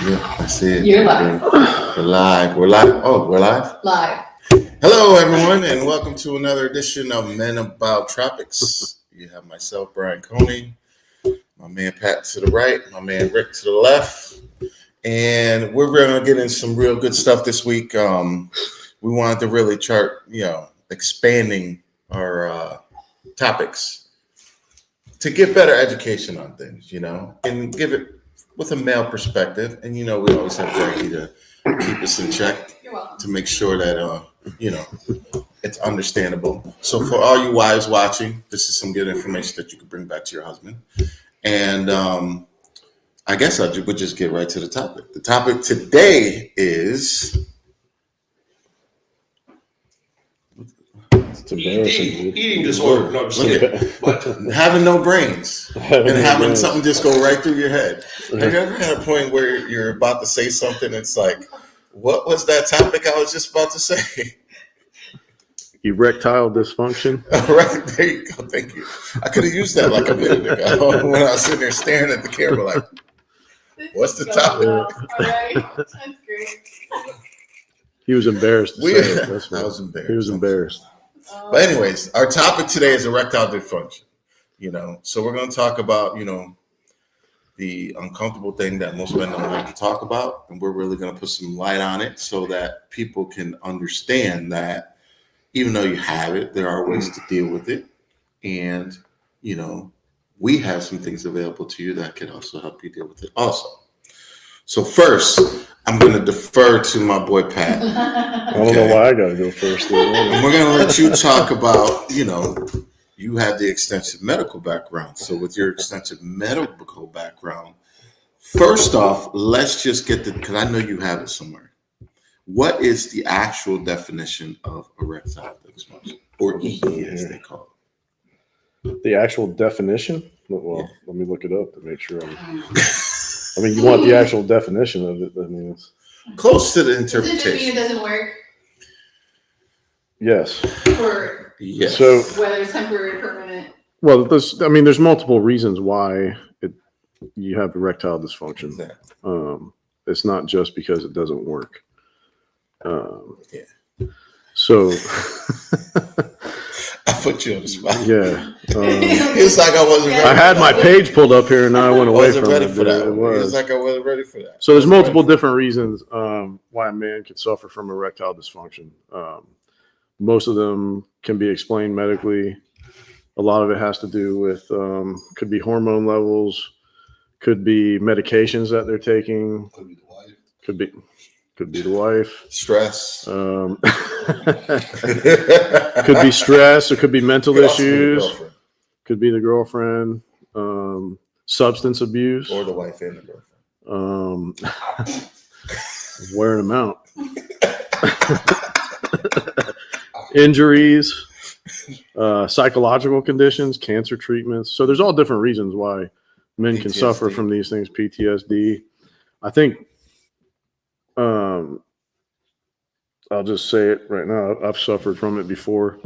Yeah, I see it. You're live. We're live. We're live. Oh, we're live? Live. Hello, everyone, and welcome to another edition of Men of Biotropics. You have myself, Brian Coney, my man Pat to the right, my man Rick to the left. And we're going to get in some real good stuff this week. We wanted to really chart, expanding our topics to get better education on things, and give it with a male perspective. And, we always have Jackie to keep us in check to make sure that, it's understandable. So for all you wives watching, this is some good information that you can bring back to your husband. And I guess I would just get right to the topic. The topic today is... It's embarrassing. Eating disorder. No, having no brains and having something just go right through your head. Have you ever had a point where you're about to say something? It's like, what was that topic I was just about to say? Erectile dysfunction. All right, there you go. Thank you. I could have used that like a minute ago when I was sitting there staring at the camera like, what's the topic? All right. That's great. He was embarrassed to say it. That's I what. was embarrassed. He was embarrassed. But anyways, our topic today is erectile dysfunction. So we're going to talk about, the uncomfortable thing that most men don't like to talk about. And we're really going to put some light on it so that people can understand that even though you have it, there are ways to deal with it. And, we have some things available to you that can also help you deal with it also. So first, I'm going to defer to my boy, Pat. I don't know why I got to go first. And we're going to let you talk about, you have the extensive medical background. So with your extensive medical background, first off, let's just get because I know you have it somewhere. What is the actual definition of erectile dysfunction, or ED as they call it? The actual definition? Well, let me look it up to make sure you want the actual definition of it. It's close to the Does it just mean it interpretation. doesn't work? Yes. Or Yes. So, whether it's temporary or permanent? well, there's multiple reasons why you have erectile dysfunction. Exactly. It's not just because it doesn't work. Yeah. So, I put you on the spot. yeah. It's like I wasn't ready. I had my page pulled up here and now I went I away wasn't from ready it. for that. It It was. was like I wasn't ready for that. So there's multiple different reasons why a man can suffer from erectile dysfunction. Most of them can be explained medically. A lot of it has to do with could be hormone levels, could be medications that they're taking, Could be the wife. could be the wife. Stress. Could be stress. It could be mental Could also be the issues. girlfriend, Could be the girlfriend. Substance abuse. or the wife and the girlfriend. Wearing them out. Injuries, psychological conditions, cancer treatments. So there's all different reasons why men can suffer PTSD. from these things. PTSD. I think I'll just say it right now. I've suffered from it before.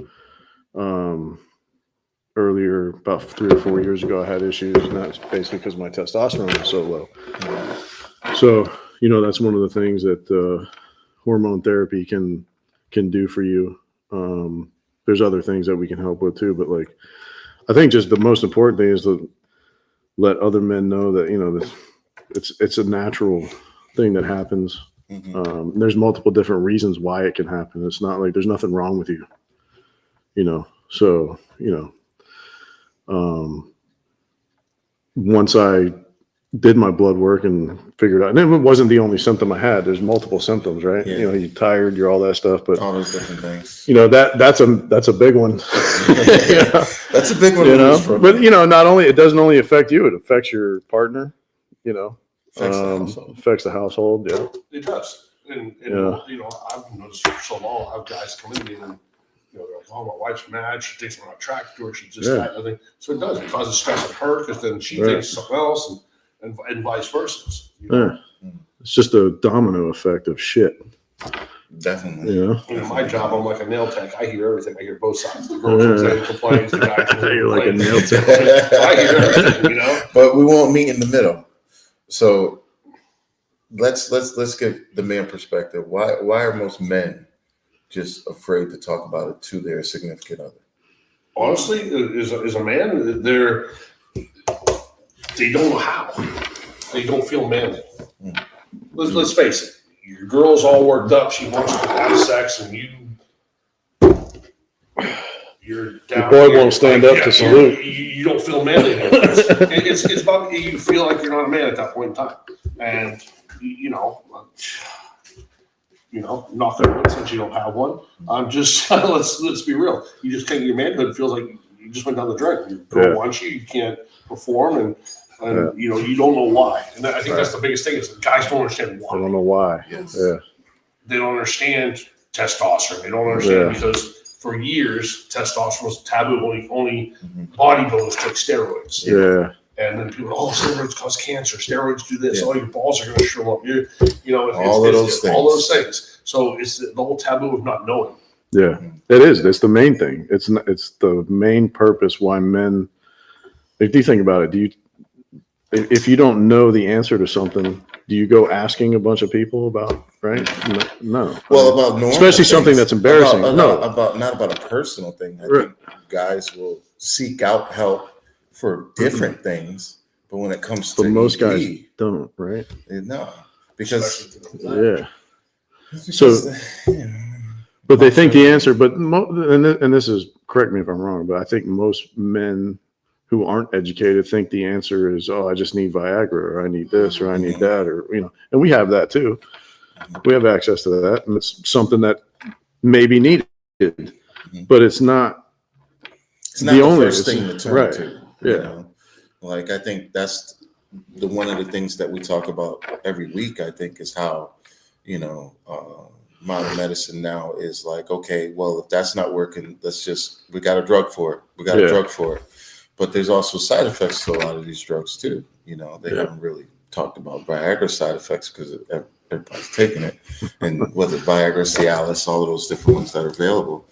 Earlier, about 3 or 4 years ago, I had issues, and that's basically because my testosterone was so low. So, that's one of the things that hormone therapy can do for you. There's other things that we can help with too, but I think just the most important thing is to let other men know that, it's a natural thing that happens. Mm-hmm. There's multiple different reasons why it can happen. It's not like there's nothing wrong with you, so, once I did my blood work and figured out, and it wasn't the only symptom I had. There's multiple symptoms, right? Yeah. You're tired, you're all that stuff, but All those different things. that's a big one. That's a big one. But not only it doesn't only affect you, it affects your partner. Affects the household. Affects the household. Yeah. It does. And Yeah. I've noticed for so long, I've guys come in to me and, they're like, oh, my wife's mad. She thinks I'm not attracted to her. She's just that. And everything. So it does. It causes stress on her because then she Right. thinks something else and vice versa. Yeah. It's just a domino effect of shit. Definitely. My job, I'm like a nail tech. I hear everything. I hear both sides. The girl complains, the guy complains. You're like a nail tech. I hear everything, But we won't meet in the middle. So let's get the man perspective. Why are most men just afraid to talk about it to their significant other? Honestly, as a man, they don't know how. They don't feel manly. Let's face it. Your girl's all worked up. She wants to have sex, and you're down. Your boy here. won't stand up to salute. You don't feel manly anymore. It's about you feel like you're not a man at that point in time, and knock on wood since you don't have one. I'm just let's be real. You just can't. Your manhood feels like you just went down the drain. Your girl wants you. You can't perform, and you don't know why. And I think that's the biggest thing is guys don't understand why. I don't know why. Yes. Yeah. They don't understand testosterone. They don't understand because for years testosterone was taboo. Only bodybuilders took steroids. Yeah. And then people, steroids cause cancer. Steroids do this. Your balls are going to shrivel up. All of those things. So it's the whole taboo of not knowing. Yeah, it is. It's the main thing. It's the main purpose why men. If you think about it, if you don't know the answer to something, do you go asking a bunch of people about? Right? No. Well, about normal especially something that's embarrassing. Not about a personal thing. I think guys will seek out help for different things, but when it comes to most guys don't, right? No, because but they think the answer. But and this is, correct me if I'm wrong, but I think most men who aren't educated think the answer is, I just need Viagra, or I need this, or I need that, or and we have that too. We have access to that, and it's something that may be needed, but it's not. It's not the only first thing to turn to. Yeah. Like I think that's one of the things that we talk about every week. I think is how modern medicine now is like, okay, well, if that's not working, we got a drug for it. But there's also side effects to a lot of these drugs too. They haven't really talked about Viagra side effects because everybody's taking it, and whether Viagra, Cialis, all of those different ones that are available.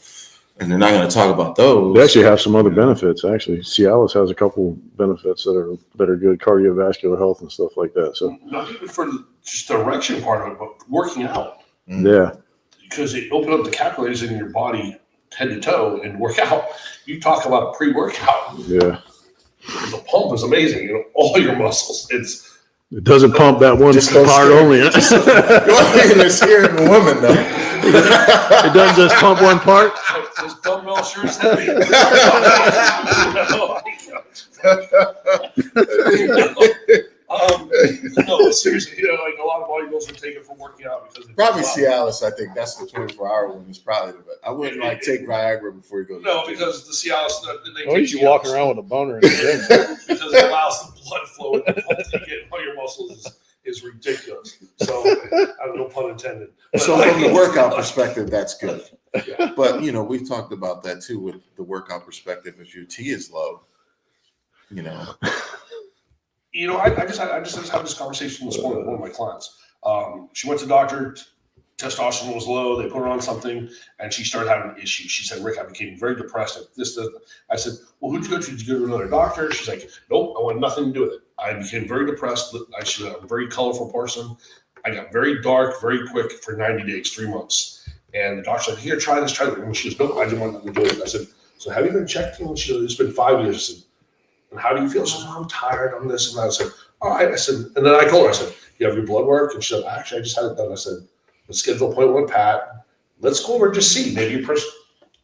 And they're not going to talk about those. They actually have some other benefits. Actually, Cialis has a couple benefits that are good, cardiovascular health and stuff like that. So not even for just the erection part of it, but working out. Yeah, because it opened up the calculators in your body head to toe and work out. You talk about a pre-workout. Yeah, the pump is amazing. All your muscles. It doesn't pump that one part only. The only thing that's scaring a woman, though. It doesn't just pump one part. This dumbbell sure is heavy. No, seriously, like a lot of bodybuilders will take it for working out because probably Cialis. I think that's the 24-hour one. Is probably the best. I wouldn't take Viagra before you go. No, because the Cialis. You walk around with a boner in the gym because it allows the blood flow and the pump to get all your muscles is ridiculous. So, no pun intended. So from the workout perspective, that's good. Yeah. But we've talked about that too with the workout perspective. If your T is low, I just had this conversation this morning with one of my clients. She went to the doctor, testosterone was low, they put her on something, and she started having issues. She said, Rick, I became very depressed. I said, well, who'd you go to? Did you go to another doctor? She's like, nope, I want nothing to do with it. I became very depressed. I'm a very colorful person. I got very dark, very quick for 90 days, 3 months. And the doctor said, here, try this. And she goes, nope, I didn't want nothing to do with it. I said, so have you been checked? And she said, it's been 5 years. I said, and how do you feel? She said, I'm tired. I'm this and that. I said, all right. I said, and then I told her, I said, you have your blood work? And she said, actually, I just had it done. I said, let's schedule an appointment with Pat. Let's go over and just see. Maybe your person.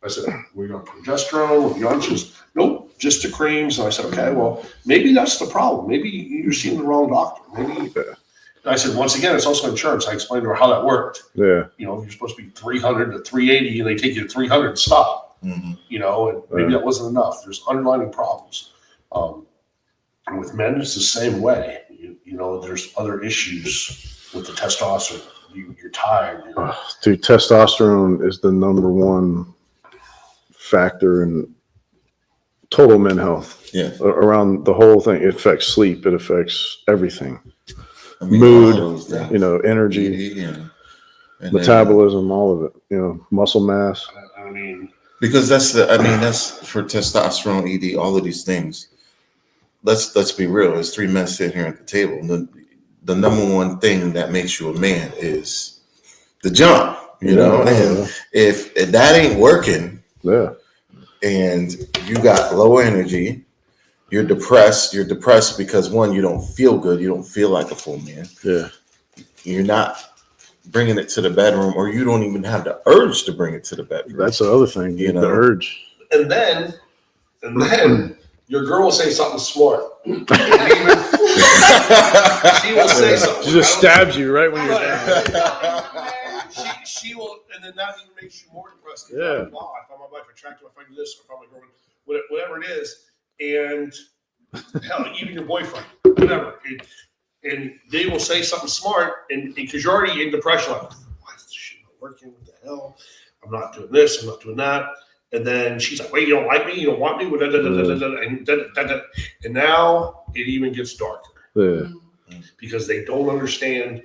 I said, we're on progesterone. We're on. She goes, nope, just the creams. And I said, okay, well, maybe that's the problem. Maybe you're seeing the wrong doctor. Maybe. And I said, once again, it's also insurance. I explained to her how that worked. Yeah. You're supposed to be 300 to 380, and they take you to 300 and stop. And maybe that wasn't enough. There's underlying problems. And with men, it's the same way. There's other issues with the testosterone. You're tired. Dude, testosterone is the number one factor in total men health. Yeah. Around the whole thing. It affects sleep. It affects everything. Mood, energy, metabolism, all of it. Muscle mass. Because that's for testosterone, ED, all of these things. Let's be real. There's 3 men sitting here at the table. the number one thing that makes you a man is the jump, you know. And if that ain't working, and you got low energy, you're depressed. You're depressed because one, you don't feel good. You don't feel like a full man. Yeah. You're not bringing it to the bedroom, or you don't even have the urge to bring it to the bedroom. That's the other thing, you know, the urge. And then your girl will say something smart. She will say something. She just stabs you right when you're down. She will, and then that even makes you more depressed. Yeah. Like, wow, I found my wife attractive. I find this. I found my girlfriend. Whatever it is, and hell, even your boyfriend, whatever. And they will say something smart, and because you're already in depression, like, why is this shit not working? What the hell? I'm not doing this. I'm not doing that. And then she's like, wait, you don't like me? You don't want me? And now it even gets darker. Yeah. Because they don't understand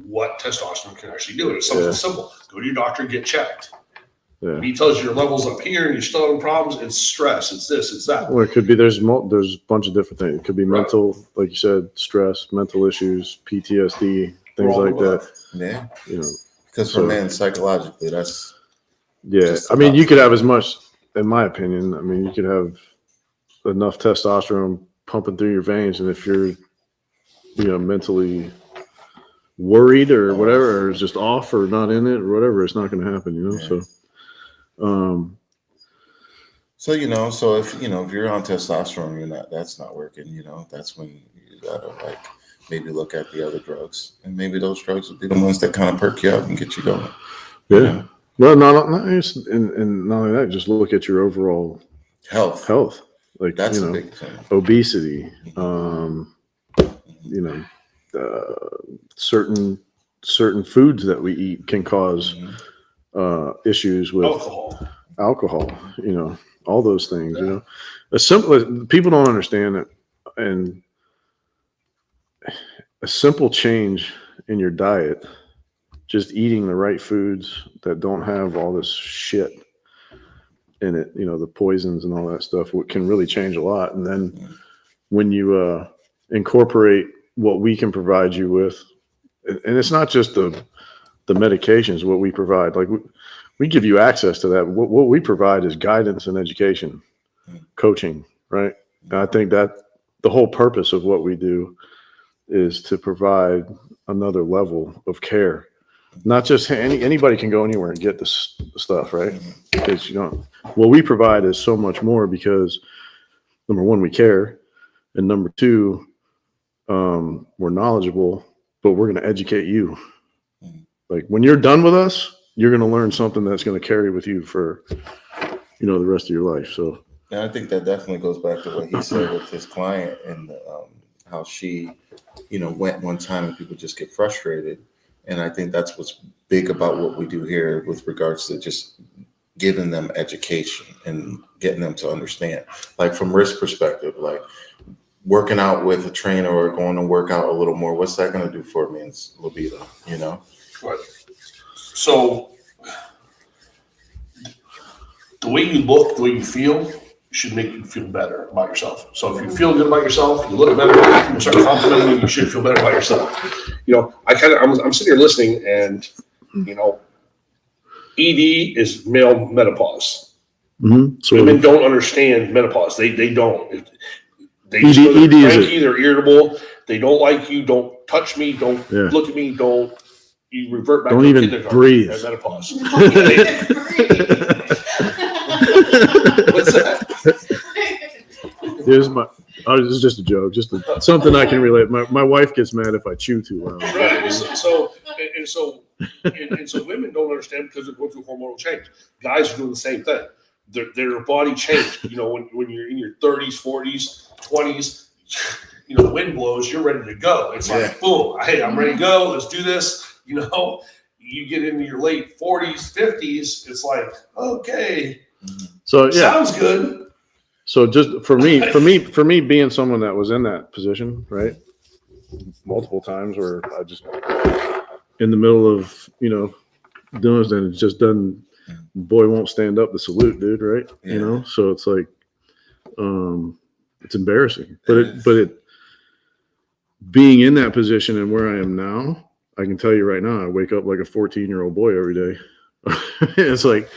what testosterone can actually do. It's something simple. Go to your doctor, get checked. Yeah. He tells you your levels up here and you're still having problems. It's stress. It's this. It's that. Well, it could be there's a bunch of different things. It could be mental, like you said, stress, mental issues, PTSD, things like that. Yeah. You know, because for men, psychologically, that's. Yeah, I mean, you could have as much, in my opinion. I mean, you could have enough testosterone pumping through your veins, and if you're, mentally worried or whatever, or just off or not in it or whatever, it's not going to happen. You know, Yeah. so if you're on testosterone, that's not working. That's when you gotta maybe look at the other drugs, and maybe those drugs would be the ones that kind of perk you up and get you going. Yeah. Well, and not only that, just look at your overall health. Like that's a big thing. Obesity, certain foods that we eat can cause issues with alcohol. All those things. As simple as people don't understand it, and a simple change in your diet. Just eating the right foods that don't have all this shit in it, the poisons and all that stuff, what can really change a lot. And then when you incorporate what we can provide you with, and it's not just the medications, what we provide, like we give you access to that. What we provide is guidance and education, coaching, right? And I think that the whole purpose of what we do is to provide another level of care. Not just anybody can go anywhere and get this stuff, right? Because what we provide is so much more because number one, we care, and number two, we're knowledgeable, but we're going to educate you. Like when you're done with us, you're going to learn something that's going to carry with you for the rest of your life. So, and I think that definitely goes back to what he said with his client and how she, went one time and people just get frustrated. And I think that's what's big about what we do here with regards to just giving them education and getting them to understand. Like from risk perspective, like working out with a trainer or going to work out a little more, what's that going to do for me in libido, Right. So the way you look, the way you feel should make you feel better about yourself. So if you feel good about yourself, you look better, people start complimenting you, you should feel better about yourself. I'm sitting here listening and, ED is male menopause. Mm-hmm. So women don't understand menopause. They don't. They just ED they're cranky, they're irritable. They don't like you. Don't touch me. Don't look at me. You revert back don't to even breathe. Menopause. What's that? This is just a joke, something I can relate. My wife gets mad if I chew too loud. Right. So women don't understand because they're going through hormonal change. Guys are doing the same thing. Their body changed. When you're in your 30s, 40s, 20s, the wind blows, you're ready to go. It's like, boom, hey, I'm ready to go. Let's do this. You get into your late 40s, 50s, it's like, okay. So sounds good. So just for me being someone that was in that position, right? Multiple times where I just in the middle of, doing this and it's just done, boy won't stand up to salute, dude, right? Yeah. So it's like it's embarrassing. But being in that position and where I am now, I can tell you right now, I wake up like a 14-year-old boy every day. It's like,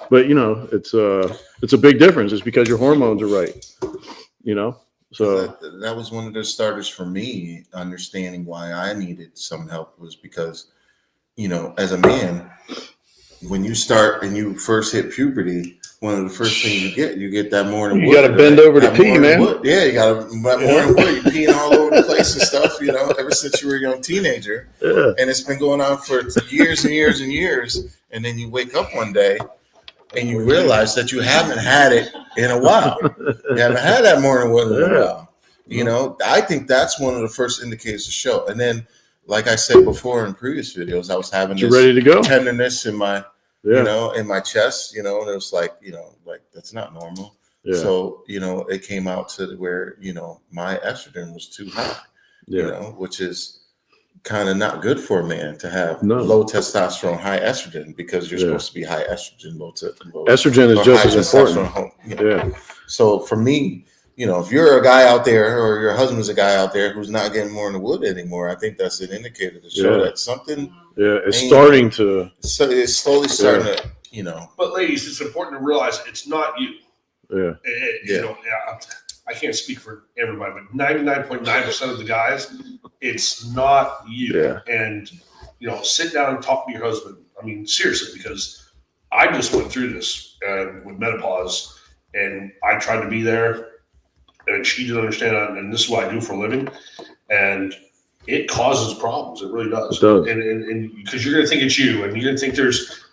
but it's a big difference. It's because your hormones are right, So that was one of the starters for me, understanding why I needed some help, was because, as a man, when you start and you first hit puberty, one of the first things you get that morning you wood. got to bend over to That pee, morning man. wood. Yeah, you got to morning wood. You're peeing all over the place and stuff, ever since you were a young teenager. Yeah. And it's been going on for years and years and years. And then you wake up one day and you realize that you haven't had it in a while. You haven't had that morning wood in a while. I think that's one of the first indicators to show. And then, like I said before in previous videos, I was having this ready to go? tenderness in my, in my chest, and it was like, like that's not normal. Yeah. So, it came out to where, my estrogen was too high, which is kind of not good for a man to have low testosterone, high estrogen, because you're supposed to be high estrogen, low estrogen is just as important. So for me, if you're a guy out there or your husband's a guy out there who's not getting more in the wood anymore, I think that's an indicator to show that something. Yeah, it's starting to. So it's slowly starting to, But ladies, it's important to realize it's not you. Yeah. I can't speak for everybody, but 99.9% of the guys, it's not you. Yeah. And sit down and talk to your husband. I mean, seriously, because I just went through this with menopause, and I tried to be there, and she didn't understand that, and this is what I do for a living, and it causes problems. It really does. It does. And because you're going to think it's you, and you're going to think there's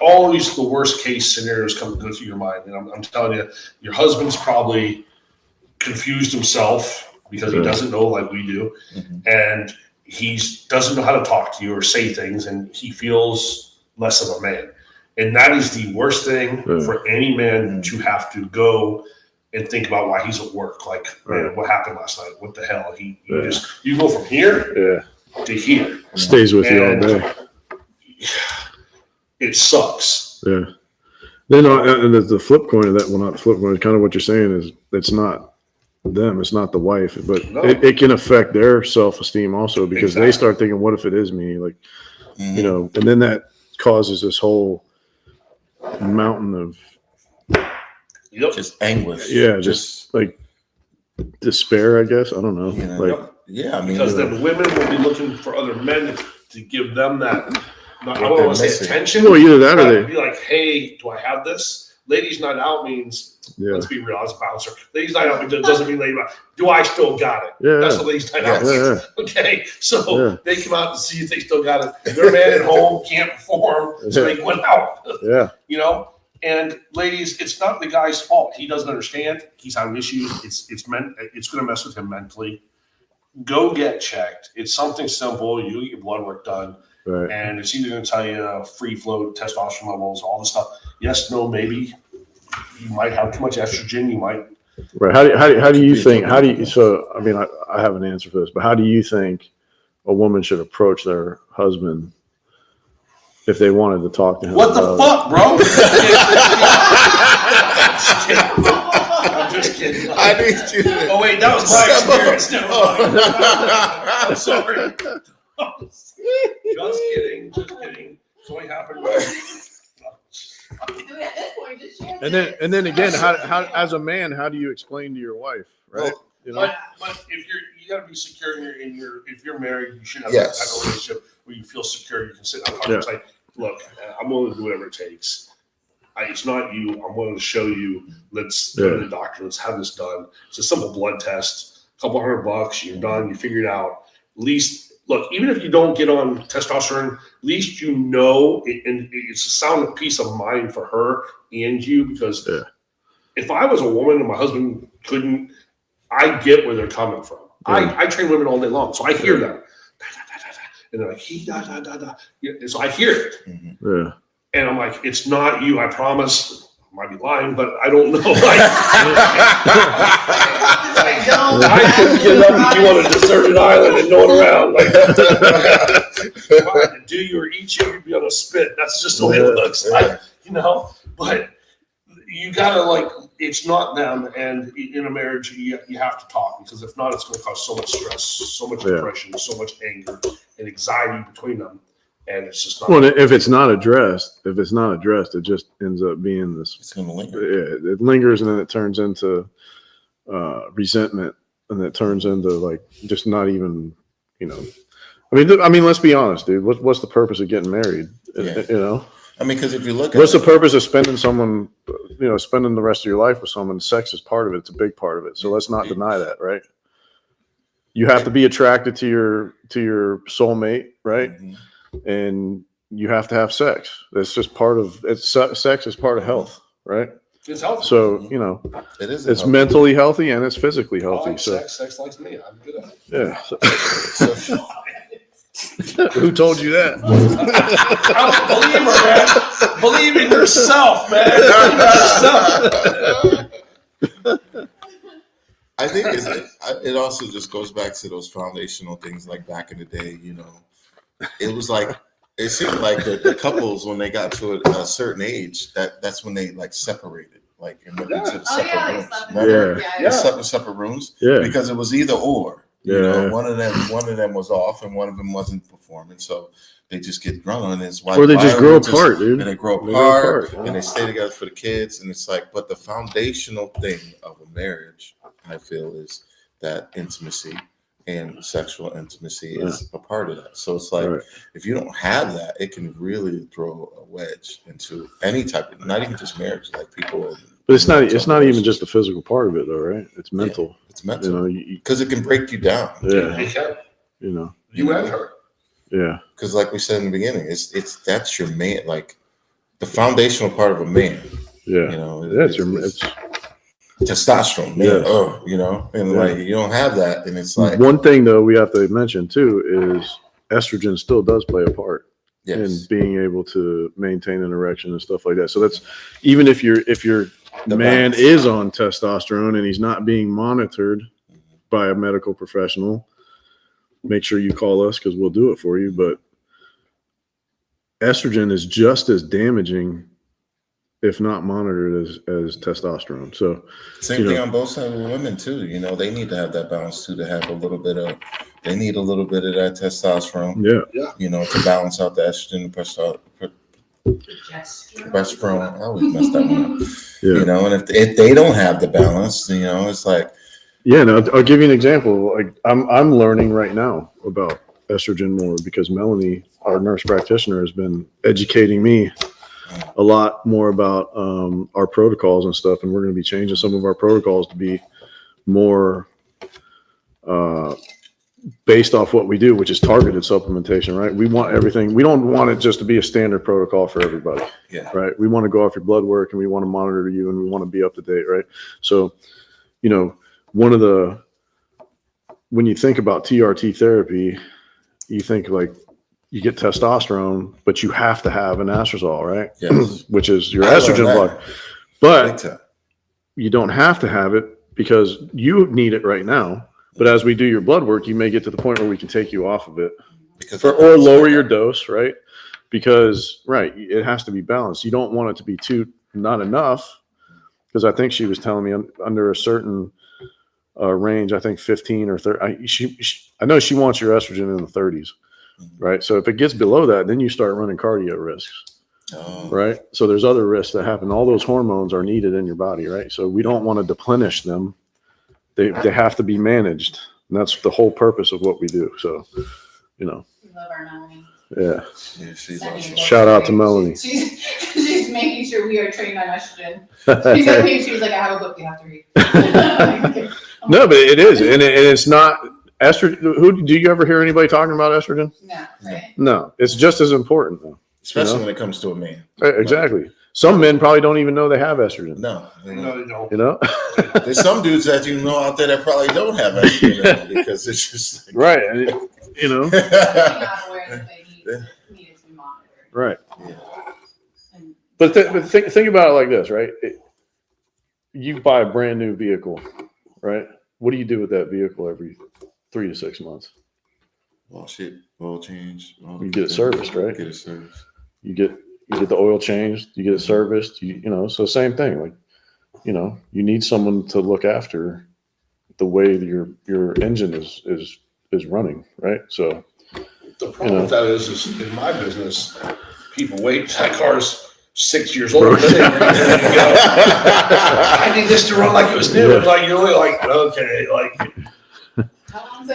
always the worst case scenarios go through your mind. And I'm telling you, your husband's probably confused himself because he doesn't know like we do, and he doesn't know how to talk to you or say things, and he feels less of a man. And that is the worst thing for any man to have to go and think about why he's at work. Like, man, what happened last night? What the hell? You go from here to here. Stays with you all day. It sucks. Yeah. Then and the flip coin of that, well, not the flip coin, kind of what you're saying is it's not them, it's not the wife, but it can affect their self-esteem also, because they start thinking, what if it is me? Like, and then that causes this whole mountain of just anguish. Yeah, just like despair, I guess. I don't know. I mean, because then women will be looking for other men to give them that. I don't want to say attention. Well, either that or they be like, hey, do I have this? Ladies' night out means, let's be real, as a bouncer. Ladies' night out doesn't mean ladies' night. Do I still got it? Yeah. That's what ladies' night out means. Yeah. Okay, so they come out to see if they still got it. Their man at home can't perform, so they went out. Yeah. And ladies, it's not the guy's fault. He doesn't understand. He's having issues. It's going to mess with him mentally. Go get checked. It's something simple. You get your blood work done. Right. And it's either going to tell you free flow, testosterone levels, all this stuff. Yes, no, maybe. You might have too much estrogen. You might. Right. How do you think? So, I mean, I have an answer for this, but how do you think a woman should approach their husband if they wanted to talk to him? What the fuck, bro? I'm just kidding. I need you to. Oh, wait, that was my experience. Never mind. I'm sorry. Just kidding. So what happened? And then again, how as a man, how do you explain to your wife, right? But if you got to be secure if you're married, you should have that type of relationship where you feel secure. You can sit down and say, look, I'm willing to do whatever it takes. It's not you. I'm willing to show you. Let's go to the doctor. Let's have this done. It's a simple blood test. A couple $100. You're done. You figure it out. At least, look, even if you don't get on testosterone, at least and it's a sound peace of mind for her and you, because if I was a woman and my husband couldn't, I get where they're coming from. I train women all day long, so I hear them. And they're like, and so I hear it. Yeah. And I'm like, it's not you, I promise. I might be lying, but I don't know. I couldn't get up if you on a deserted island and no one around. If I had to do you or eat you, you'd be on a spit. That's just the way it looks like, But you gotta it's not them. And in a marriage, you have to talk, because if not, it's going to cause so much stress, so much depression, so much anger and anxiety between them. And it's just not. Well, if it's not addressed, it just ends up being this. It's going to linger. It lingers, and then it turns into resentment, and it turns into like just not even, I mean, let's be honest, dude. What's the purpose of getting married? Yeah. I mean, because if you look at what's the purpose of spending spending the rest of your life with someone? Sex is part of it. It's a big part of it. So let's not deny that, right? You have to be attracted to your soulmate, right? Mm-hmm. And you have to have sex. That's just part of it. Sex is part of health, right? It's healthy. So, it is it's mentally healthy and it's physically healthy. I like so sex likes me. I'm good at it. yeah. So, Who told you that? Believe in yourself, man. Believe in yourself. I think it also just goes back to those foundational things, like back in the day, it was like, it seemed like the couples, when they got to a certain age, that's when they like separated, like, and went into the separate rooms. Remember? They slept in separate rooms, because it was either or. One of them was off and one of them wasn't performing, so they just get grown, and it's why. Or they just grow apart, dude. And they grow apart, and they stay together for the kids, and it's like, but the foundational thing of a marriage, I feel, is that intimacy, and sexual intimacy is a part of that. So it's like, if you don't have that, it can really throw a wedge into any type of, not even just marriage, like people. But it's not even just the physical part of it, though, right? It's mental. Yeah, it's mental. Because it can break you down. Yeah. It can. You and her. Yeah. Because like we said in the beginning, that's your man, like the foundational part of a man. Yeah. It's testosterone, man. And like you don't have that, and it's like one thing though we have to mention too is estrogen still does play a part in being able to maintain an erection and stuff like that. So that's even if your man is on testosterone and he's not being monitored by a medical professional, make sure you call us because we'll do it for you. But estrogen is just as damaging, if not monitored, as testosterone. So same thing on both sides of women too. They need to have that balance too, to have a little bit of, they need a little bit of that testosterone. Yeah. To balance out the estrogen, progesterone. I always mess that one up. Yeah. And if they don't have the balance, it's like. Yeah, no, I'll give you an example. Like I'm learning right now about estrogen more because Melanie, our nurse practitioner, has been educating me a lot more about our protocols and stuff, and we're going to be changing some of our protocols to be more based off what we do, which is targeted supplementation, right? We want everything. We don't want it just to be a standard protocol for everybody, right? We want to go off your blood work, and we want to monitor you, and we want to be up to date, right? So, when you think about TRT therapy, you think like you get testosterone, but you have to have an anastrozole, right? Yes. Which is your estrogen block. But you don't have to have it because you need it right now. But as we do your blood work, you may get to the point where we can take you off of it or lower your dose, right? Because, it has to be balanced. You don't want it to be not enough, because I think she was telling me under a certain range, I think 15 or 30. I know she wants your estrogen in the 30s, right? So if it gets below that, then you start running cardio risks, right? So there's other risks that happen. All those hormones are needed in your body, right? So we don't want to deplenish them. They have to be managed, and that's the whole purpose of what we do. So, We love our Melanie. Yeah. She's awesome. Shout out to Melanie. She's making sure we are trained on estrogen. She was like, I have a book you have to read. No, but it is, and it's not estrogen. Who do you ever hear anybody talking about estrogen? No, right? No, it's just as important though. Especially when it comes to a man. Exactly. Some men probably don't even know they have estrogen. No, they don't. There's some dudes that out there that probably don't have estrogen because it's just like, right. Not aware that they need it to be monitored. Right. But think about it like this, right? You buy a brand new vehicle, right? What do you do with that vehicle every 3 to 6 months? Well, oil change. You get it serviced, right? Get it serviced. You get the oil changed. You get it serviced. So same thing. Like you know, you need someone to look after the way your engine is running, right? So The problem with that is in my business, people wait. That car's 6 years old. Then they bring it in and go, I need this to run like it was new. Yeah. And like, you're really like, okay, like.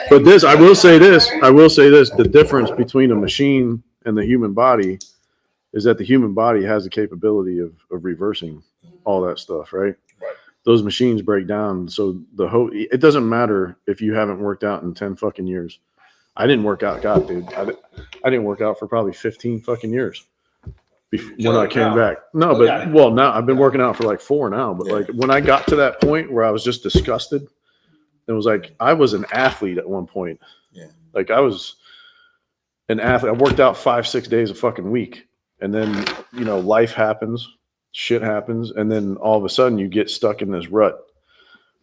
But this, I will say this, the difference between a machine and the human body is that the human body has the capability of reversing all that stuff, right? Right. Those machines break down. So it doesn't matter if you haven't worked out in 10 fucking years. I didn't work out, God, dude. I didn't work out for probably 15 fucking years when I came back. No, but well, now I've been working out for like 4 now. But like when I got to that point where I was just disgusted, it was like I was an athlete at one point. Yeah. Like I was an athlete. I worked out 5-6 days a fucking week. And then, you know, life happens, shit happens. And then all of a sudden you get stuck in this rut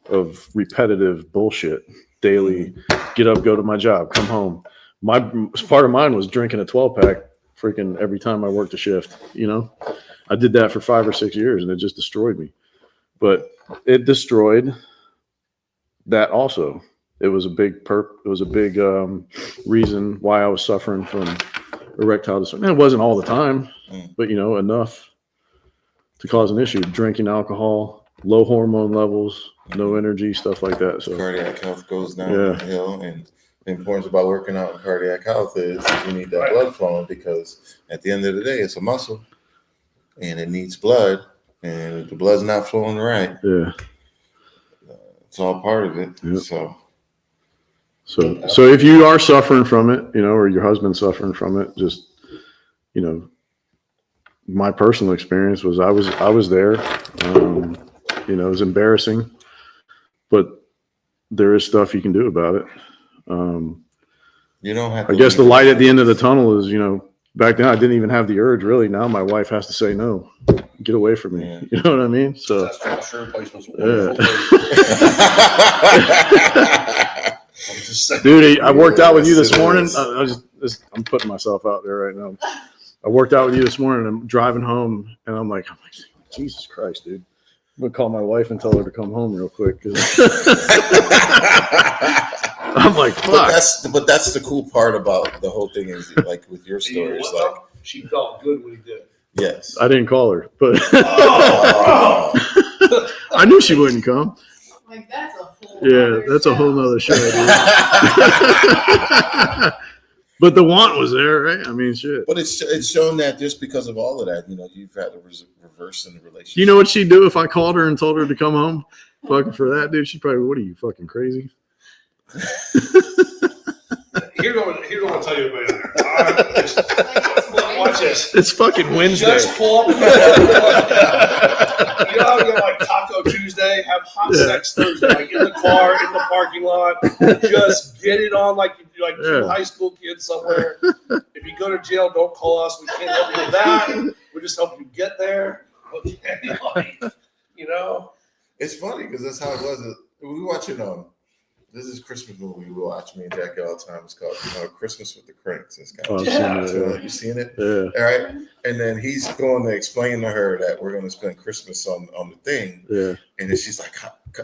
of repetitive bullshit daily. Get up, go to my job, come home. Part of mine was drinking a 12-pack freaking every time I worked a shift, you know? I did that for 5 or 6 years and it just destroyed me. But it destroyed that also. It was a big reason why I was suffering from erectile dysfunction. It wasn't all the time, but you know, enough to cause an issue. Drinking alcohol, low hormone levels, no energy, stuff like that. So cardiac health goes down the hill, and the importance about working out in cardiac health is you need that blood flowing, because at the end of the day, it's a muscle and it needs blood, and if the blood's not flowing right, it's all part of it. Yep. So if you are suffering from it, you know, or your husband's suffering from it, just, you know, my personal experience was I was there. You know, it was embarrassing, but there is stuff you can do about it. You don't have. I guess the light at the end of the tunnel is, you know, back then I didn't even have the urge really. Now my wife has to say no, get away from me. Yeah. You know what I mean? So dude, I worked out with you this morning. I'm putting myself out there right now. I worked out with you this morning. I'm driving home, and I'm like, Jesus Christ, dude. I'm gonna call my wife and tell her to come home real quick. I'm like, fuck. But that's the cool part about the whole thing is like with your stories, like she felt good when he did. Yes, I didn't call her, but I knew she wouldn't come. Like that's a whole. Yeah, that's a whole nother show. But the want was there, right? I mean, shit. But it's shown that just because of all of that, you know, you've had to reverse in the relationship. You know what she'd do if I called her and told her to come home? Fucking for that, dude. She'd probably, what are you, fucking crazy? Here's what I'm gonna tell you about it. Watch this. It's fucking Wednesday. Just pull up. You know how we got like Taco Tuesday, have hot sex Thursday, like in the car, in the parking lot. Just get it on like two high school kids somewhere. If you go to jail, don't call us. We can't help you with that. We just help you get there. Okay, like, you know. It's funny because that's how it was. We were watching this is Christmas movie we watch, me and Jackie all the time. It's called Christmas with the Cranks. It's kind of you seen it? Yeah. All right. And then he's going to explain to her that we're going to spend Christmas on the thing. Yeah. And then she's like,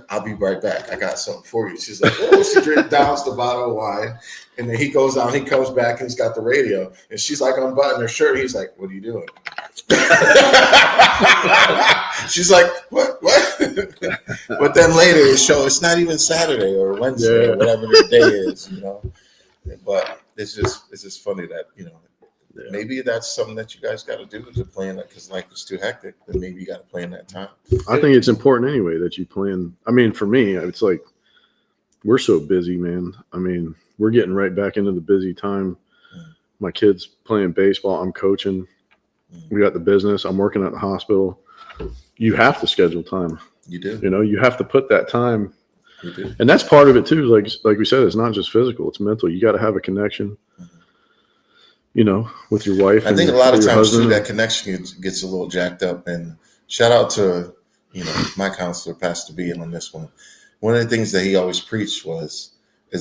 I'll be right back. I got something for you. She's like, oh, she downs the bottle of wine. And then he goes out, he comes back, and he's got the radio. And she's like unbuttoning her shirt. He's like, what are you doing? She's like, what? But then later it's not even Saturday or Wednesday or whatever the day is, you know. But it's just funny that, you know, maybe that's something that you guys got to do to plan that, because life is too hectic. But maybe you got to plan that time. I think it's important anyway that you plan. I mean, for me, it's like we're so busy, man. I mean, we're getting right back into the busy time. My kid's playing baseball. I'm coaching. We got the business. I'm working at the hospital. You have to schedule time. You do. You know, you have to put that time. You do. And that's part of it too. Like we said, it's not just physical, it's mental. You got to have a connection, you know, with your wife. I think a lot of times too, that connection gets a little jacked up. And shout out to, you know, my counselor, Pastor B, on this one. One of the things that he always preached is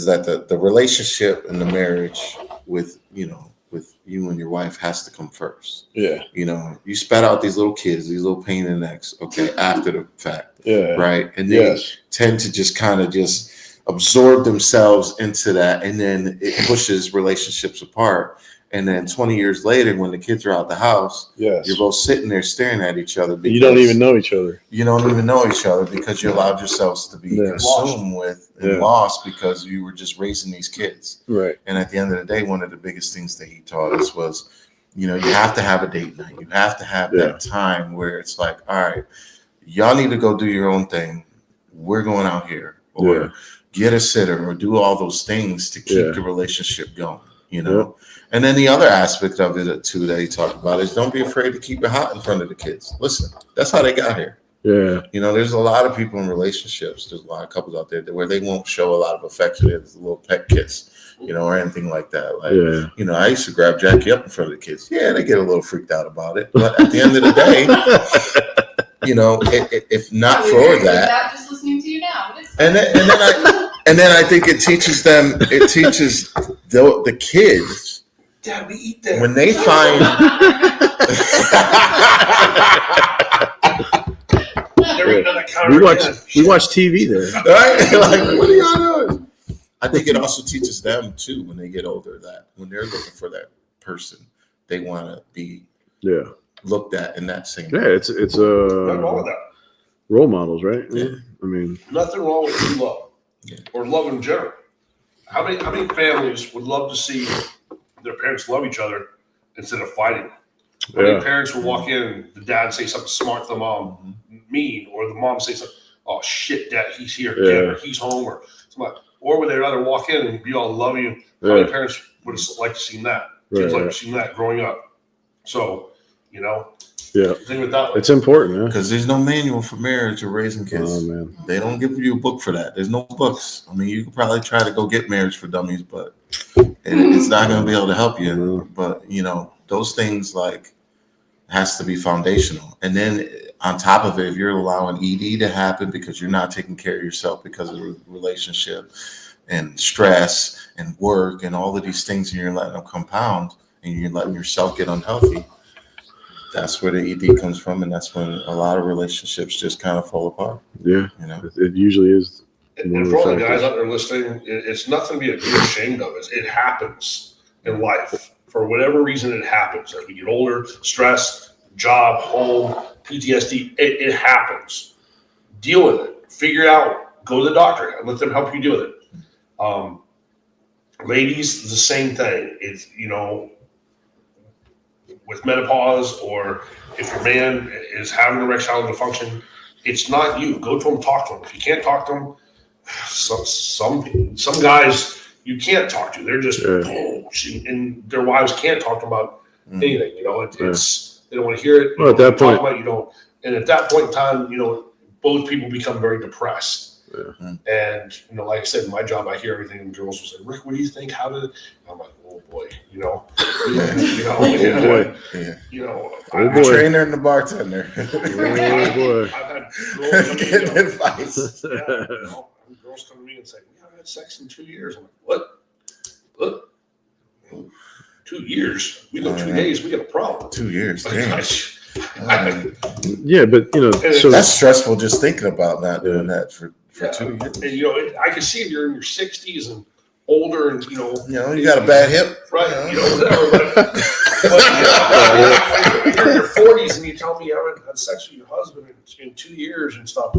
that the relationship and the marriage with, you know, with you and your wife has to come first. Yeah. You know, you spat out these little kids, these little pain in the necks, okay, after the fact. Yeah. Right. And they tend to just kind of just absorb themselves into that. And then it pushes relationships apart. And then 20 years later, when the kids are out the house, you're both sitting there staring at each other. You don't even know each other. You don't even know each other because you allowed yourselves to be consumed with and lost because you were just raising these kids. Right. And at the end of the day, one of the biggest things that he taught us was, you know, you have to have a date night. You have to have that time where it's like, all right, y'all need to go do your own thing. We're going out here. Or get a sitter or do all those things to keep the relationship going, you know? And then the other aspect of it too that he talked about is don't be afraid to keep it hot in front of the kids. Listen, that's how they got here. Yeah. You know, there's a lot of people in relationships. There's a lot of couples out there where they won't show a lot of affection. It's a little pet kiss, you know, or anything like that. Like, you know, I used to grab Jackie up in front of the kids. Yeah, they get a little freaked out about it. But at the end of the day, you know, if not for that. Not just listening to you now. And then I think it teaches them, the kids, Dad, we eat that. when they find we watch TV there. Right? Like, what are y'all doing? I think it also teaches them too when they get older that when they're looking for that person, they want to be looked at in that same way. Yeah, it's Nothing wrong with that. role models, right? Yeah. I mean, Nothing wrong with true love or love in general. How many families would love to see their parents love each other instead of fighting? How many parents would walk in and the dad say something smart to the mom, mean, or the mom say something, oh shit, dad, he's here again, or he's home, or something. Or would they rather walk in and be all loving? How many parents would have liked to see that? Kids like to see that growing up. So, you know, think of it that way. It's important, because there's no manual for marriage or raising kids. Oh man, they don't give you a book for that. There's no books. I mean, you could probably try to go get Marriage for Dummies, but it's not going to be able to help you. Mm-hmm. But you know, those things like has to be foundational. And then on top of it, if you're allowing ED to happen because you're not taking care of yourself because of the relationship and stress and work and all of these things, and you're letting them compound and you're letting yourself get unhealthy, that's where the ED comes from, and that's when a lot of relationships just kind of fall apart. Yeah, you know, it usually is. And for all the guys out there listening, it's nothing to be ashamed of. It happens in life. For whatever reason, it happens. As we get older, stress, job, home, PTSD, it happens. Deal with it. Figure it out. Go to the doctor and let them help you deal with it. Ladies, the same thing. It's, you know, with menopause, or if your man is having erectile dysfunction, it's not you. Go to him, talk to him. If you can't talk to him, some guys you can't talk to. They're just and their wives can't talk to them about anything. You know, it's they don't want to hear it. Well, at that point, you don't. And at that point in time, you know, both people become very depressed. Yeah. And you know, like I said, in my job, I hear everything, and girls will say, "Rick, what do you think? How did?" I'm like, "Oh boy, you know, you know, the trainer and the bartender, I've had girls getting advice. Girls come to me and say, "We haven't had sex in 2 years." I'm like, "What? 2 years? We go 2 days. We got a problem." 2 years. Yeah, but you know, so that's stressful just thinking about not doing that for 2 years. And you know, I can see if you're in your 60s and older, and you you got a bad hip, right? You know, whatever. But if you're in your 40s and you tell me you haven't had sex with your husband in 2 years and stuff,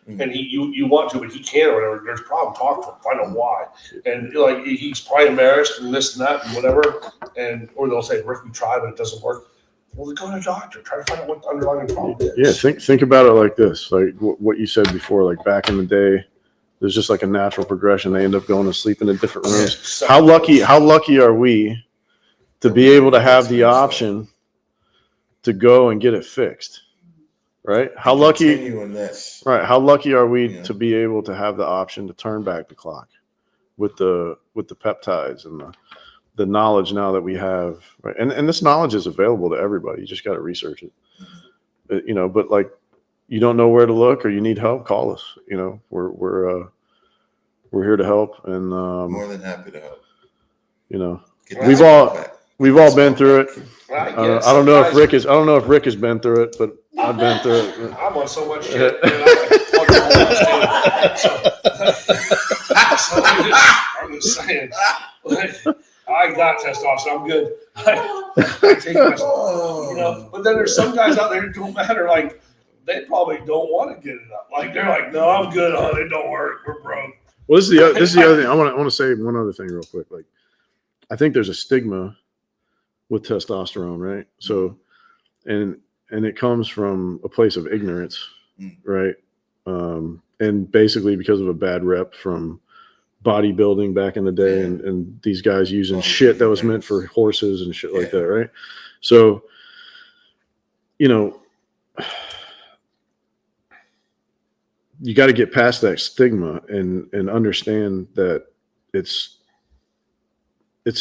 and you want to, but he can't or whatever, there's a problem. Talk to him, find out why. And like he's probably embarrassed and this and that and whatever, or they'll say, "Rick, we tried, but it doesn't work." Well, then go to a doctor. Try to find out what the underlying problem is. Yeah, think about it like this, like what you said before. Like back in the day, there's just like a natural progression. They end up going to sleep in a different rooms. How lucky are we to be able to have the option to go and get it fixed? Right? How lucky? Right? How lucky are we to be able to have the option to turn back the clock with the peptides and the knowledge now that we have, right? And this knowledge is available to everybody. You just got to research it, you know. But like, you don't know where to look, or you need help, call us. You know, we're here to help, and more than happy to help. You know, We've all been through it. I guess I don't know if sometimes- Rick has been through it, but I've been through it. I'm on so much shit. Man, I'm just saying. Like, I got testosterone. I'm good. I take my, but then there's some guys out there who don't matter. Like, they probably don't want to get it up. Like, they're like, no, I'm good on it. Don't worry. We're broke. Well, this is the other thing. I want to say one other thing real quick. Like, I think there's a stigma with testosterone, right? So, and it comes from a place of ignorance, right? And basically because of a bad rep from bodybuilding back in the day, and these guys using shit that was meant for horses and shit like that, right? So, you got to get past that stigma and understand that it's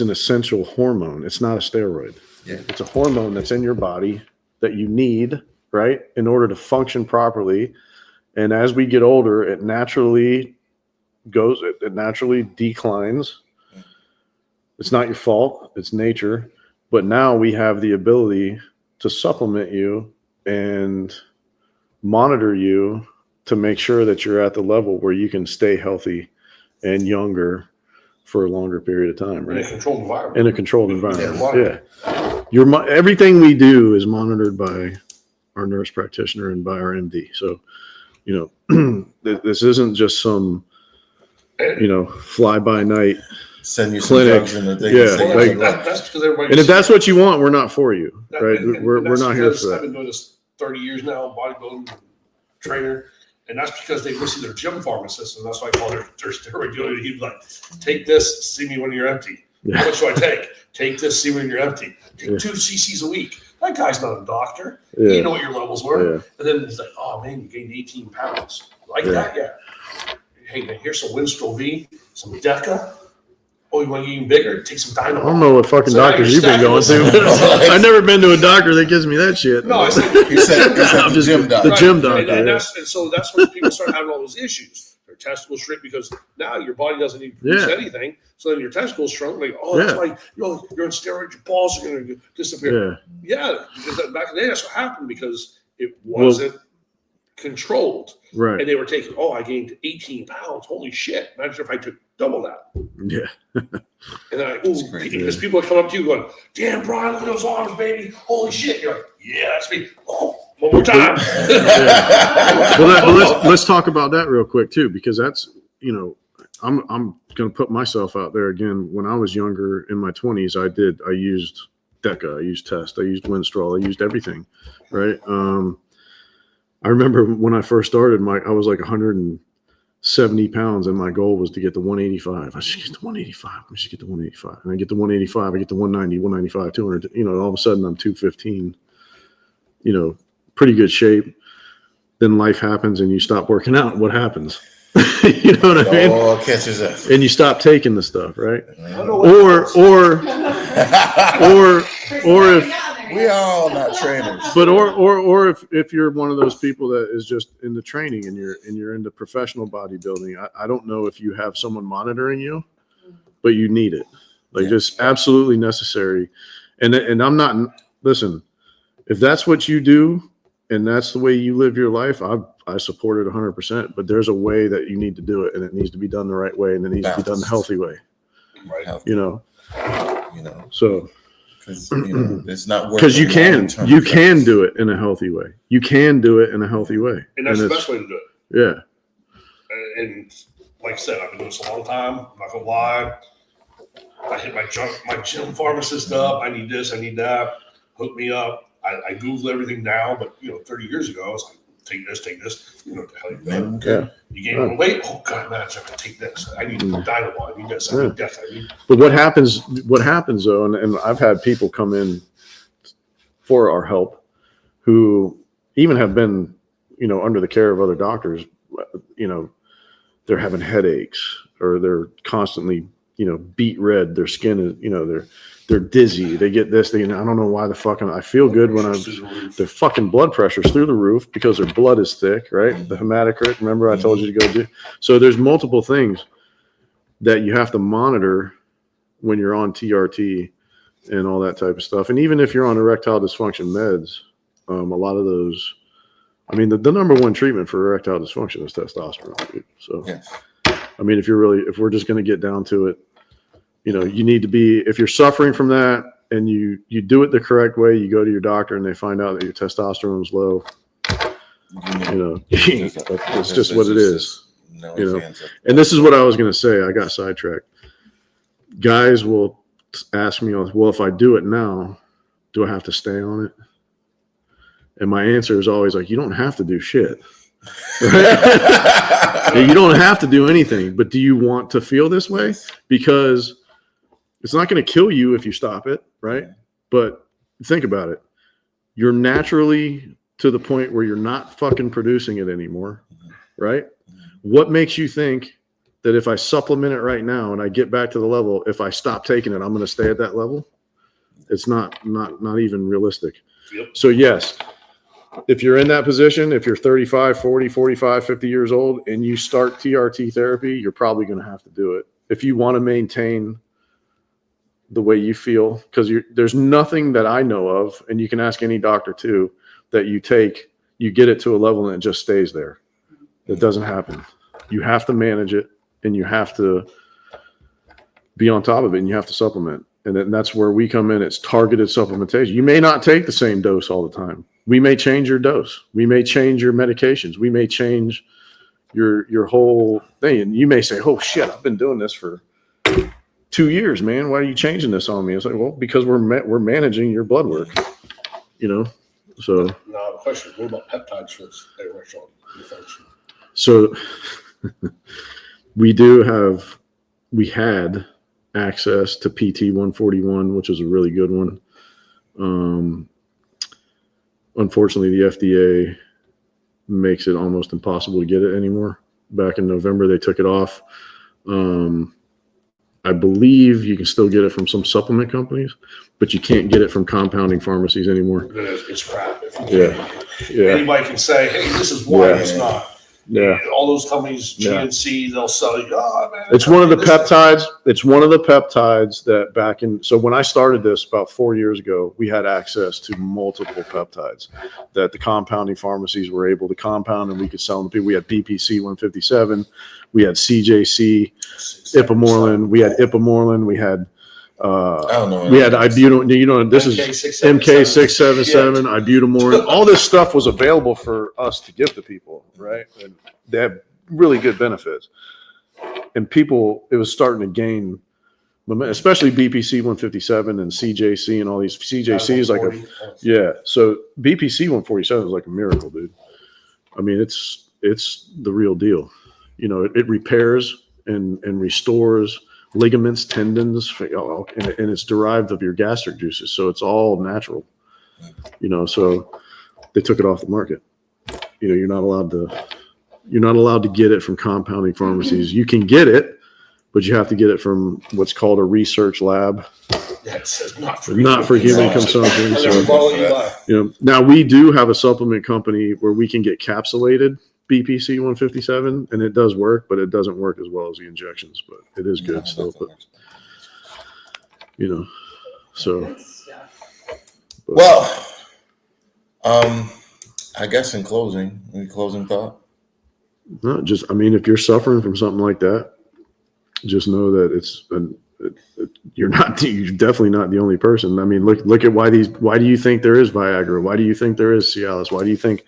an essential hormone. It's not a steroid. Yeah. It's a hormone that's in your body that you need, right, in order to function properly. And as we get older, it naturally declines. It's not your fault. It's nature. But now we have the ability to supplement you and monitor you to make sure that you're at the level where you can stay healthy and younger for a longer period of time, right? In a controlled environment. In a controlled environment. Yeah. Everything we do is monitored by our nurse practitioner and by our MD. So, this isn't just some, fly by night. Send you some Clinic. drugs and the thing. Yeah, That's because everybody. And if that's what you want, we're not for you, right? And We're that's not here because for I've that. been doing this 30 years now, bodybuilding trainer, and that's because they listen to their gym pharmacist, and that's why I call their steroid dealer. He'd be like, take this, see me when you're empty. Yeah. How much do I take? Take this, see when you're empty. Take Yeah. 2 cc's a week. That guy's not a doctor. Yeah. You know what your levels were. Yeah. And then he's like, oh man, you gained 18 pounds. Like that? Yeah. Hey, here's some Winstrol V, some Deca. Oh, you want to get even bigger? Take some Dynamo. I don't know what fucking So now doctors you're you've been going stacking to. this. I've never been to a doctor that gives me that shit. No, I said He said I'm the just gym the doctor. gym doctor. And so that's when people start having all those issues. Their testicles shrink because now your body doesn't need to produce anything. So then your testicles shrunk. Like, that's why you're on steroids. Your balls are going to disappear. Yeah, because back in the day, that's what happened because it wasn't controlled. Right. And they were taking, I gained 18 pounds. Holy shit. Imagine if I took double that. Yeah. And then because people are coming up to you going, damn, Brian, look at those arms, baby. Holy shit. You're like, yeah, that's me. Oh, one more time. Well, let's talk about that real quick too, because that's, I'm going to put myself out there again. When I was younger in my 20s, I used Deca, I used Test, I used Winstrol, I used everything. Right. I remember when I first started, I was like 170 pounds, and my goal was to get to 185. I should get to 185. I should get to 185. And I get to 185. I get to 190, 195, 200. All of a sudden I'm 215. Pretty good shape. Then life happens, and you stop working out. What happens? You know what I mean? Oh, catches up. And you stop taking the stuff, right? Or if We are all not trainers. But or if you're one of those people that is just into training and you're into professional bodybuilding, I don't know if you have someone monitoring you, but you need it. Like just absolutely necessary. And I'm not, listen, if that's what you do and that's the way you live your life, I support it 100%, but there's a way that you need to do it, and it needs to be done the right way, and it needs to be done the healthy way. right. So it's not because you can do it in a healthy way. You can do it in a healthy way, And that's the best way to do it. Yeah. And like I said, I've been doing this a long time. I'm not gonna lie. I hit my gym pharmacist up. I need this. I need that. Hook me up. I Google everything now, but 30 years ago, I was like, take this. You know what the hell you're doing. Yeah. You gain a little weight. Oh God, man, I can take this. I need Dynamo. I need this. I need that. But what happens though, and I've had people come in for our help who even have been, under the care of other doctors, they're having headaches or they're constantly, beet red. Their skin is, they're dizzy. They get this thing. I don't know why I feel good when their fucking blood pressure's through the roof because their blood is thick, right? The hematocrit. Remember I told you to go do. So there's multiple things that you have to monitor when you're on TRT and all that type of stuff. And even if you're on erectile dysfunction meds, a lot of those, I mean, the number one treatment for erectile dysfunction is testosterone, dude. So, Yes. I mean, if we're just going to get down to it, you know, you need to be, if you're suffering from that and you do it the correct way, you go to your doctor and they find out that your testosterone is low, you know, it's just what it is. No You know, fans of- And this is what I was going to say. I got sidetracked. Guys will ask me, well, if I do it now, do I have to stay on it? And my answer is always like, you don't have to do shit. Right? You don't have to do anything, but do you want to feel this way? Because it's not going to kill you if you stop it, right? But think about it. You're naturally to the point where you're not fucking producing it anymore, right? What makes you think that if I supplement it right now and I get back to the level, if I stop taking it, I'm going to stay at that level? It's not even realistic. Yep. So yes, if you're in that position, if you're 35, 40, 45, 50 years old and you start TRT therapy, you're probably going to have to do it. If you want to maintain the way you feel, because there's nothing that I know of, and you can ask any doctor too, that you take, you get it to a level and it just stays there. It doesn't happen. You have to manage it and you have to be on top of it and you have to supplement. And then that's where we come in. It's targeted supplementation. You may not take the same dose all the time. We may change your dose. We may change your medications. We may change your whole thing. And you may say, oh shit, I've been doing this for 2 years, man. Why are you changing this on me? It's like, well, because we're managing your blood work, you know? So Now, question: what about peptides for erectile dysfunction? So we had access to PT 141, which is a really good one. Unfortunately, the FDA makes it almost impossible to get it anymore. Back in November, they took it off. I believe you can still get it from some supplement companies, but you can't get it from compounding pharmacies anymore. It's crap. Yeah. Anybody can say, hey, this is why it's not. Yeah. All those companies, GNC, they'll sell you. Oh, man, It's one of the peptides. It's one of the peptides that back in. So when I started this about 4 years ago, we had access to multiple peptides that the compounding pharmacies were able to compound, and we could sell them to people. We had BPC 157, we had CJC, Ipamorelin, we had Ipamorelin, we had. We had ibutamarin. You know, this is MK677, ibutamarin. All this stuff was available for us to give to people, right? And they have really good benefits. And people, it was starting to gain momentum, especially BPC 157 and CJC and all these. CJC is like so BPC 147 is like a miracle, dude. I mean, it's the real deal. You know, it repairs and restores ligaments, tendons, and it's derived of your gastric juices, so it's all natural. You know, so they took it off the market. You know, you're not allowed to get it from compounding pharmacies. You can get it, but you have to get it from what's called a research lab. That's not for human consumption. So, you know, now we do have a supplement company where we can get capsulated BPC 157, and it does work, but it doesn't work as well as the injections, but it is good still. But, you know, so. Well, I guess in closing, any closing thought? No, I mean, if you're suffering from something like that, just know that you're definitely not the only person. I mean, look at why do you think there is Viagra? Why do you think there is Cialis? Why do you think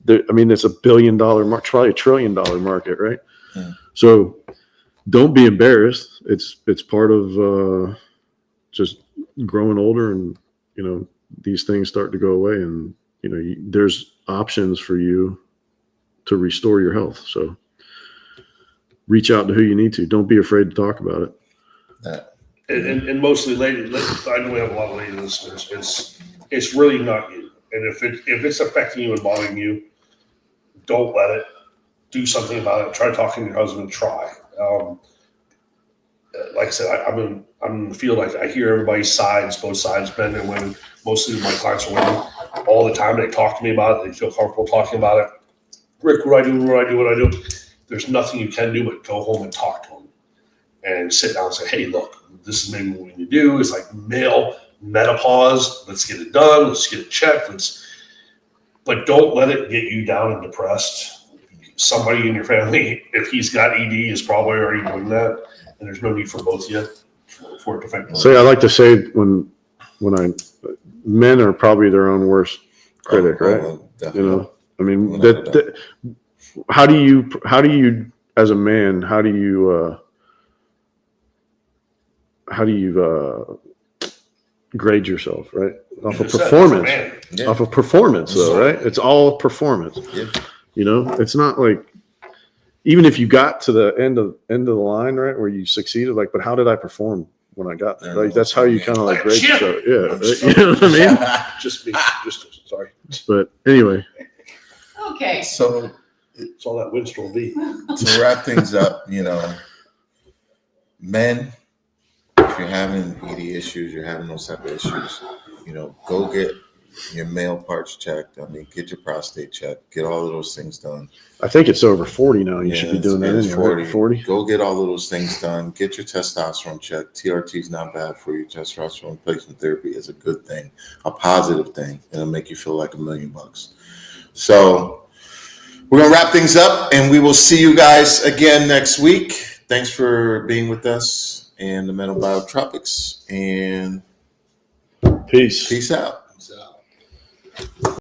it's $1 billion market, probably $1 trillion market, right? Yeah. So don't be embarrassed. It's part of just growing older, and you know, these things start to go away, and you know, there's options for you to restore your health. So reach out to who you need to. Don't be afraid to talk about it. And mostly ladies, I know we have a lot of lady listeners. It's really not you. And if it's affecting you and bothering you, don't let it. Do something about it. Try talking to your husband. Try. Like I said, I'm in the field. I hear everybody's sides, both sides, men and women. Mostly my clients are women. All the time they talk to me about it. They feel comfortable talking about it. Rick, what do I do? There's nothing you can do but go home and talk to them and sit down and say, hey, look, this is maybe what we need to do. It's like male menopause. Let's get it done. Let's get it checked. But don't let it get you down and depressed. Somebody in your family, if he's got ED, is probably already doing that, and there's no need for both of you for it to affect. So I like to say men are probably their own worst critic, right? Definitely. You know, I mean, Without a doubt. how do you, as a man, how do you grade yourself, right? Off of performance. Yeah. Off of performance, though, right? It's all performance. Yeah. You know, it's not like even if you got to the end of the line, right, where you succeeded, like, but how did I perform when I got there? Like, that's how you kind of like grade yourself. Yeah, right? You know what I mean? Sorry. But anyway, Okay. So It's all that Winstrol V. to wrap things up, men, if you're having ED issues, you're having those type of issues, go get your male parts checked. I mean, get your prostate checked. Get all of those things done. I think it's over 40 now. You should be doing that it's anyway. 40. Go get all of those things done. Get your testosterone checked. TRT is not bad for you. Testosterone replacement therapy is a good thing, a positive thing. It'll make you feel like $1 million. So we're going to wrap things up, and we will see you guys again next week. Thanks for being with us and the Men of Biotropics, and Peace. peace out.